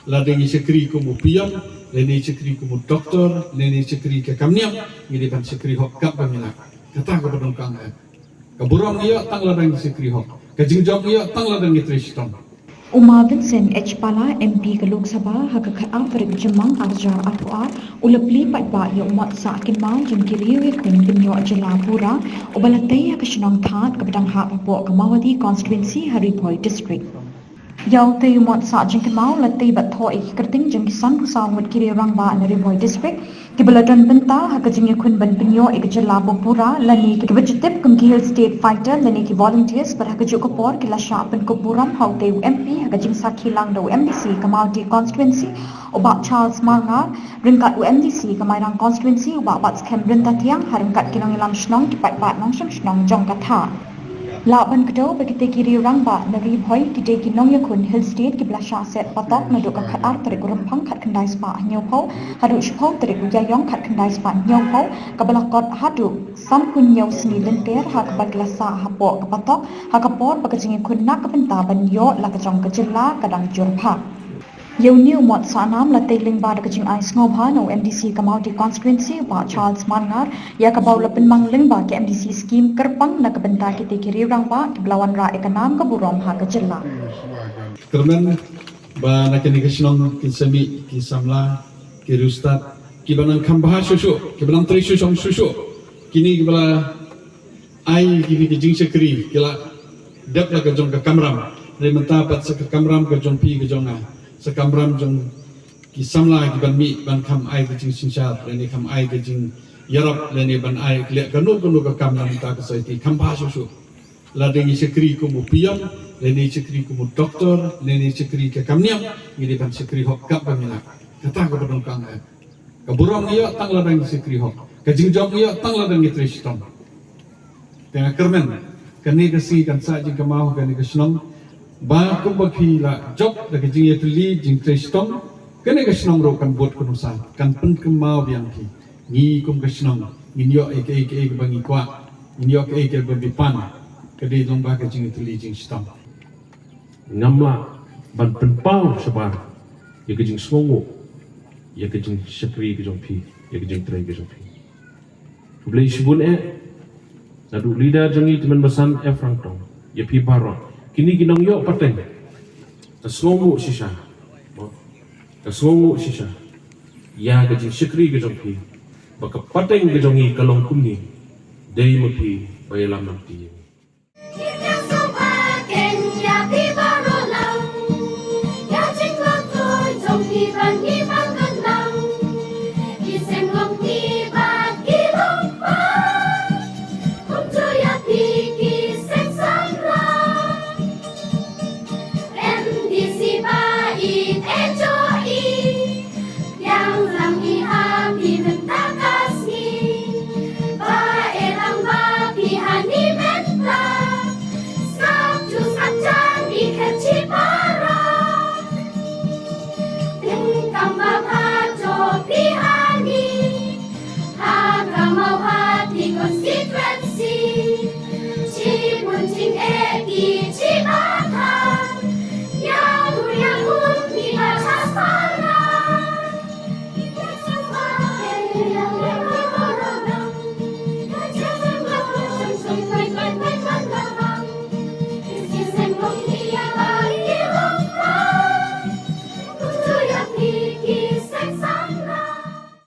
ladang sekri ko mo piyam, leni sekri ko mo doktor, leni sekri ke kamniam, ngidi ban sekri hok kap bamila. Kata ko padong kang kaburang iyo tang ladang sekri hok, kajingjok iyo tang ladang itriston. Umar Vincent H. Pala MP ke Lok Sabha hakakat Afrik Jemang Arjar Atua ulapli patba ya umat sa kimau jeng kiriwe kun binyo Jalapura ubalatai hakashnong that kabadang hak po Kamawati Constituency Haripoi District. Yau te umat sa jeng kimau latai bat tho ik kerting jeng kisan kusawut kiri rangba na Haripoi District kibaladan benta hakajeng kun ban binyo ik Jalapura lani kibajitip kum Hill State Fighter lani ki volunteers bar hakajuk kopor kila syapan kopuram hau te MP hagajing sakilang do MDC Kamawati Constituency ubak Charles Marngar ringkat UMDC Kamairang Constituency ubak bat skem renta tiang harengkat kinong ilam shnong kipat bat nong shnong jong katha laban kedo begite kiri rangba nagri boy kite kinong yakun Hill State kibla sha set patok na do kat ar tarik rumpang kat kendai spa nyopau hadu shpau tarik ujayong kat kendai spa nyopau kabala kot hadu sam kun nyau sni lenter ha kabat glasa hapo kapatok ha kapor bagajing kun nak kapenta ban yo la kajong kajilla kadang jurpha Yau ni umat sanam la tailing bar kajing ai ngobha no MDC Kamawati Constituency ba Charles Marngar ya kabau la penmang lingba ke MDC scheme kerpang na kabenta kiti kiri rangba kiblawan ra ekanam kaburom ha kajilla. Kermen ba nakini kashnong kinsami kisamla kirustat kibanang kambah susu kibanang tri susong susu kini kibala ai kini kijing sekri kila dap la kajong ka kamram rementa pat sa kamram kajong pi kajong sa kamram jong kisamla kiban mi ban kam ai kajing sinshat leni kam ai kajing yarap leni ban ai kle kanu ka kamram ta ka saiti kambah susu ladang sekri ko mo piyam leni sekri ko mo doktor leni sekri ke kamniam ngidi ban sekri hok kap bamila kata ko padong kang kaburang iyo tang ladang sekri hok kajingjok iyo tang ladang itriston tengah kermen kani kasi kan sa jing kamau kani kasnong ba kum baghi la job da kajing yetli jing triston kani kasnong ro kan bot kunusa kan pen kamau biang ki ni kum kasnong inyo ek bangi kwa inyo ek babipan kadi dong ba kajing yetli jing stom ngamla ban penpau sabar ya kajing songo ya kajing sekri kajong pi ya kajing trai kajong pi boleh sebut nadu leader jangi teman besan Franktong ya pi baron kini ginong yo pateng tasongo sisa ya kajing sekri kajong pi baka pateng kajongi kalong kuni dei mapi bayalam nanti Kiki